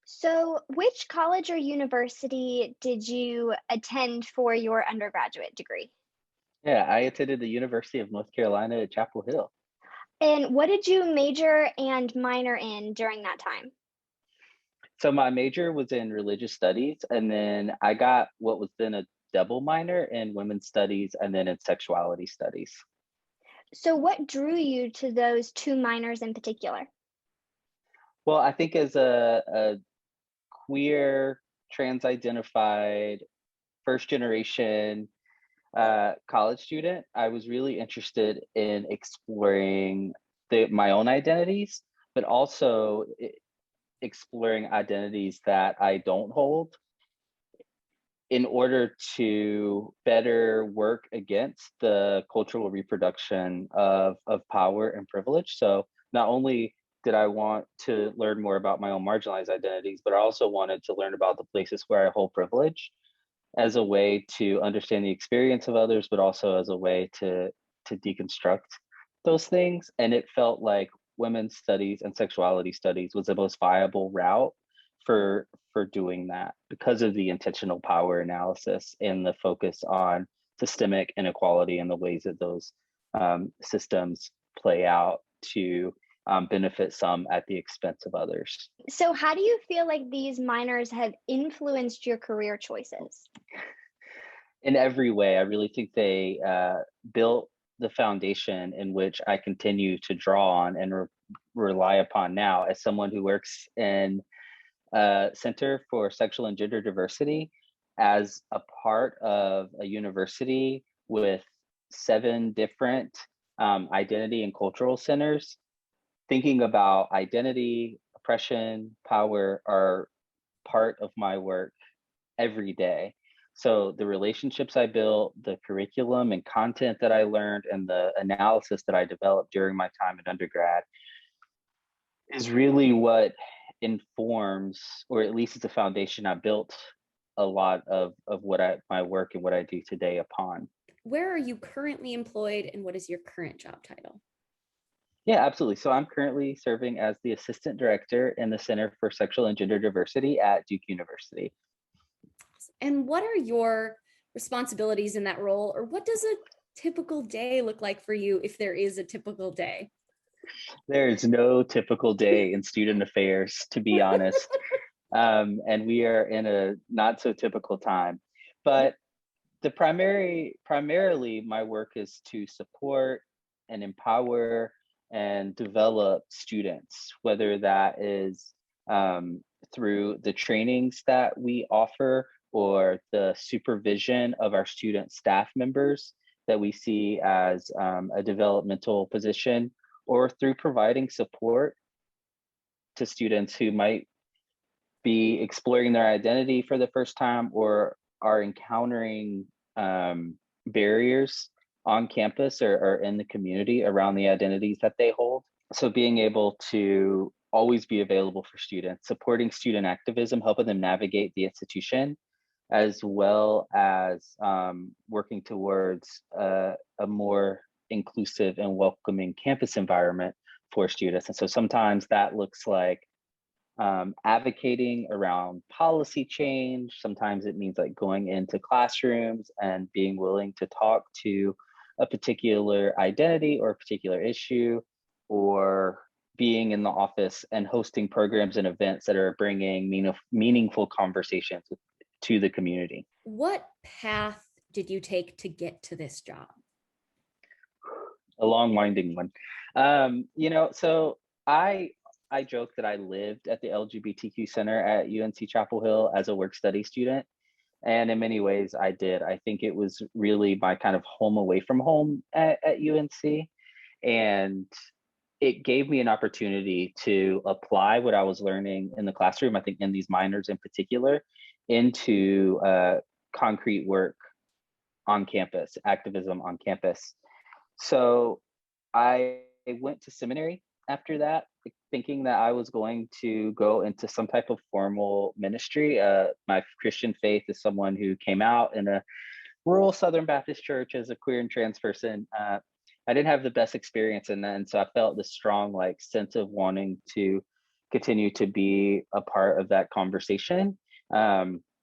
So, which college or university did you attend for your undergraduate degree? Yeah, I attended the University of North Carolina at Chapel Hill. And what did you major and minor in during that time? So my major was in religious studies, and then I got what was then a double minor in women's studies and then in sexuality studies. So, what drew you to those two minors in particular? Well, I think as a queer, trans-identified, first generation college student, I was really interested in exploring my own identities, but also exploring identities that I don't hold in order to better work against the cultural reproduction of power and privilege. So not only did I want to learn more about my own marginalized identities, but I also wanted to learn about the places where I hold privilege as a way to understand the experience of others, but also as a way to deconstruct those things. And it felt like women's studies and sexuality studies was the most viable route for doing that because of the intentional power analysis and the focus on systemic inequality and the ways that those systems play out to benefit some at the expense of others. So, how do you feel like these minors have influenced your career choices? In every way, I really think they built the foundation in which I continue to draw on and rely upon now as someone who works in Center for Sexual and Gender Diversity as a part of a university with seven different identity and cultural centers. Thinking about identity, oppression, power are part of my work every day. So the relationships I built, the curriculum and content that I learned, and the analysis that I developed during my time at undergrad is really what informs, or at least it's a foundation I built a lot of what my work and what I do today upon. Where are you currently employed and what is your current job title? Yeah, absolutely. So I'm currently serving as the assistant director in the Center for Sexual and Gender Diversity at Duke University. And what are your responsibilities in that role, or what does a typical day look like for you if there is a typical day? There is no typical day in student affairs, to be honest. And we are in a not so typical time. But primarily, my work is to support and empower and develop students, whether that is through the trainings that we offer or the supervision of our student staff members that we see as a developmental position, or through providing support to students who might be exploring their identity for the first time or are encountering barriers on campus or in the community around the identities that they hold. So being able to always be available for students, supporting student activism, helping them navigate the institution, as well as working towards a more inclusive and welcoming campus environment for students. And so sometimes that looks like advocating around policy change. Sometimes it means like going into classrooms and being willing to talk to a particular identity or a particular issue, or being in the office and hosting programs and events that are bringing meaningful conversations to the community. What path did you take to get to this job? A long, winding one. So I joke that I lived at the LGBTQ Center at UNC Chapel Hill as a work study student. And in many ways, I did. I think it was really my kind of home away from home at UNC. And it gave me an opportunity to apply what I was learning in the classroom, I think in these minors in particular, into concrete work on campus, activism on campus. So I went to seminary after that, thinking that I was going to go into some type of formal ministry. My Christian faith is someone who came out in a rural Southern Baptist church as a queer and trans person. I didn't have the best experience in that, and so I felt this strong like sense of wanting to continue to be a part of that conversation.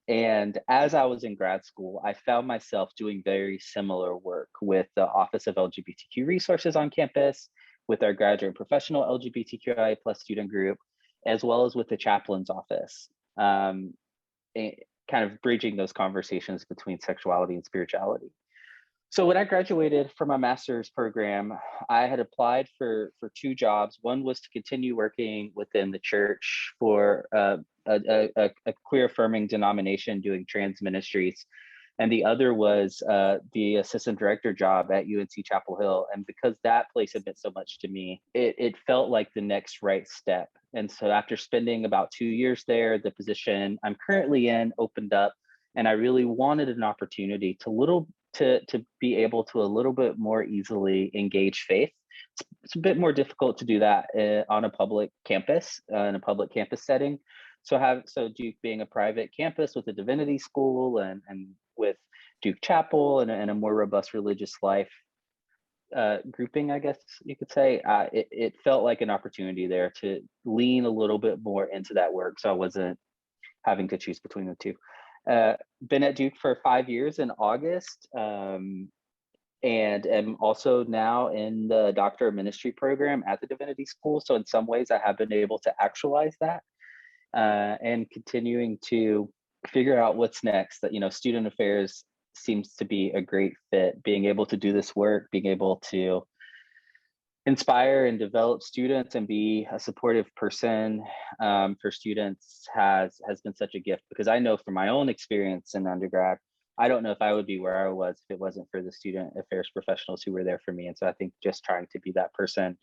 And as I was in grad school, I found myself doing very similar work with the Office of LGBTQ Resources on campus, with our graduate and professional LGBTQI plus student group, as well as with the chaplain's office, kind of bridging those conversations between sexuality and spirituality. So when I graduated from my master's program, I had applied for two jobs. One was to continue working within the church for a queer affirming denomination doing trans ministries, and the other was the assistant director job at UNC Chapel Hill. And because that place had meant so much to me, it felt like the next right step. And so after spending about 2 years there, the position I'm currently in opened up, and I really wanted an opportunity to be able to a little bit more easily engage faith. It's a bit more difficult to do that on a public campus, in a public campus setting. So Duke being a private campus with a divinity school and with Duke Chapel and a more robust religious life grouping, I guess you could say, it felt like an opportunity there to lean a little bit more into that work. So I wasn't having to choose between the two. Been at Duke for 5 years in August, and am also now in the Doctor of Ministry program at the Divinity School. So in some ways, I have been able to actualize that, and continuing to figure out what's next. That, student affairs seems to be a great fit. Being able to do this work, being able to inspire and develop students and be a supportive person for students has been such a gift, because I know from my own experience in undergrad, I don't know if I would be where I was if it wasn't for the student affairs professionals who were there for me. And so I think just trying to be that person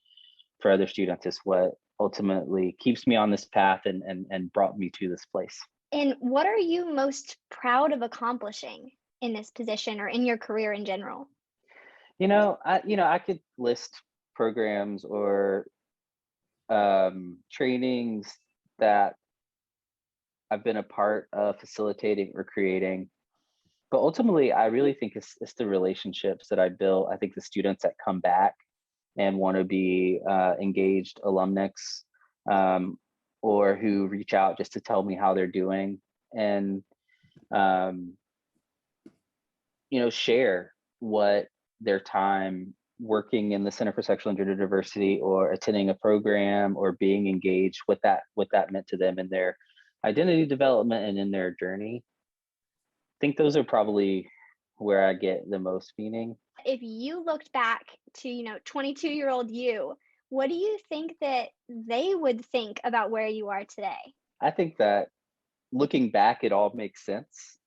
for other students is what ultimately keeps me on this path and brought me to this place. And what are you most proud of accomplishing in this position or in your career in general? I could list programs or trainings that I've been a part of facilitating or creating. But ultimately, I really think it's the relationships that I built. I think the students that come back and want to be engaged alumnus, or who reach out just to tell me how they're doing and, share what their time working in the Center for Sexual and Gender Diversity or attending a program or being engaged, what that meant to them in their identity development and in their journey. I think those are probably where I get the most meaning. If you looked back to, 22-year-old you, what do you think that they would think about where you are today? I think that looking back, it all makes sense.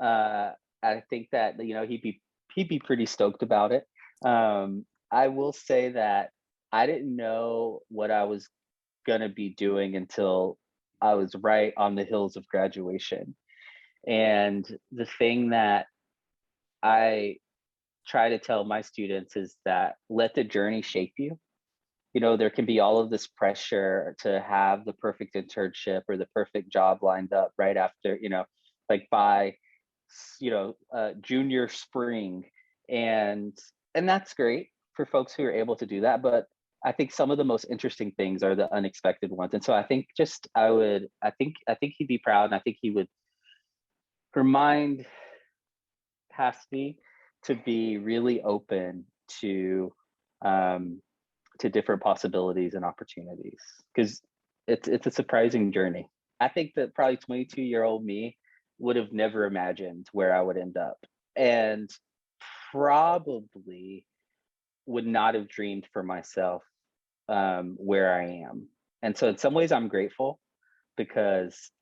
I think that, he'd be pretty stoked about it. I will say that I didn't know what I was gonna be doing until I was right on the heels of graduation. And the thing that I try to tell my students is that let the journey shape you. There can be all of this pressure to have the perfect internship or the perfect job lined up right after, like by, junior spring. And that's great for folks who are able to do that. But I think some of the most interesting things are the unexpected ones. And so I think I think he'd be proud, and I think he would remind Cassidy to be really open to different possibilities and opportunities, because it's a surprising journey. I think that probably 22-year-old me would have never imagined where I would end up, and probably would not have dreamed for myself where I am. And so in some ways I'm grateful, because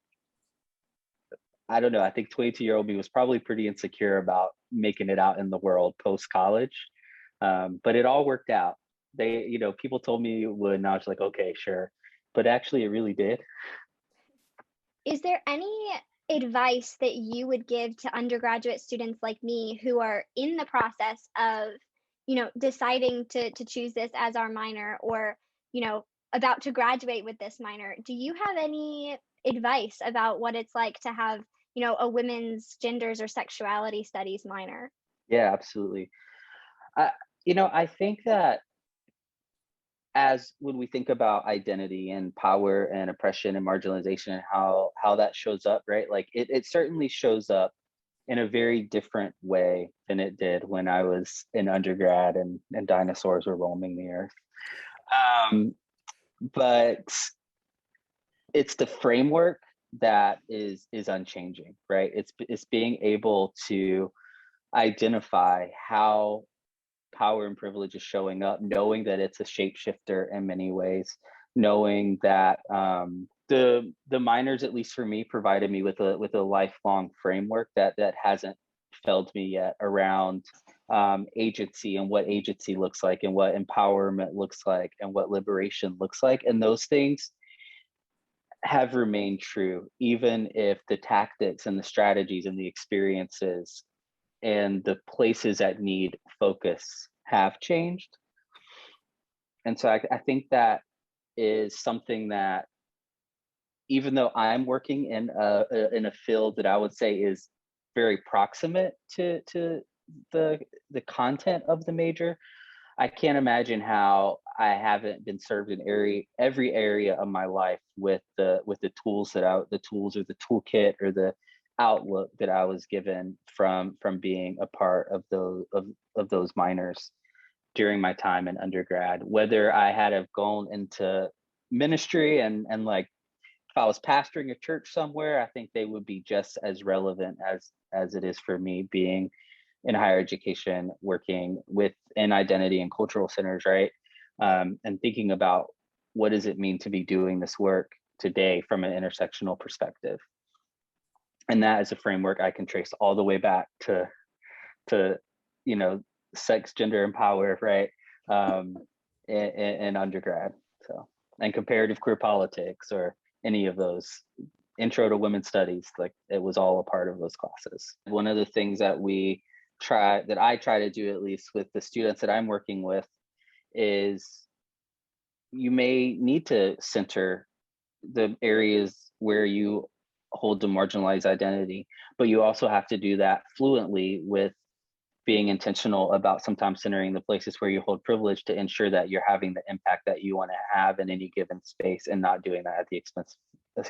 I don't know, I think 22-year-old me was probably pretty insecure about making it out in the world post college. But it all worked out. People told me it would, and I was like, okay, sure. But actually it really did. Is there any advice that you would give to undergraduate students like me who are in the process of, deciding to choose this as our minor, or, about to graduate with this minor? Do you have any advice about what it's like to have, a women's genders or sexuality studies minor? Yeah, absolutely. I think that as when we think about identity and power and oppression and marginalization and how that shows up, right? Like it certainly shows up in a very different way than it did when I was in undergrad and dinosaurs were roaming the earth. But it's the framework that is unchanging, right? It's being able to identify how power and privilege is showing up, knowing that it's a shapeshifter in many ways, knowing that the minors, at least for me, provided me with a lifelong framework that hasn't failed me yet around agency and what agency looks like and what empowerment looks like and what liberation looks like. And those things have remained true, even if the tactics and the strategies and the experiences and the places that need focus have changed. And so I think that is something that, even though I'm working in a field that I would say is very proximate to the content of the major, I can't imagine how I haven't been served in every area of my life with the tools the tools or the toolkit or the outlook that I was given from being a part of those minors during my time in undergrad. Whether I had have gone into ministry and like if I was pastoring a church somewhere, I think they would be just as relevant as it is for me being in higher education, working within identity and cultural centers, right? And thinking about what does it mean to be doing this work today from an intersectional perspective. And that is a framework I can trace all the way back to sex, gender, and power, right? In undergrad. So, and comparative queer politics or any of those, intro to women's studies, like it was all a part of those classes. One of the things that I try to do, at least with the students that I'm working with, is you may need to center the areas where you hold a marginalized identity, but you also have to do that fluently with being intentional about sometimes centering the places where you hold privilege to ensure that you're having the impact that you want to have in any given space and not doing that at the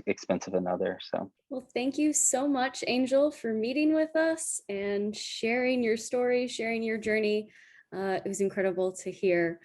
expense of another. So, well, thank you so much, Angel, for meeting with us and sharing your story, sharing your journey. It was incredible to hear.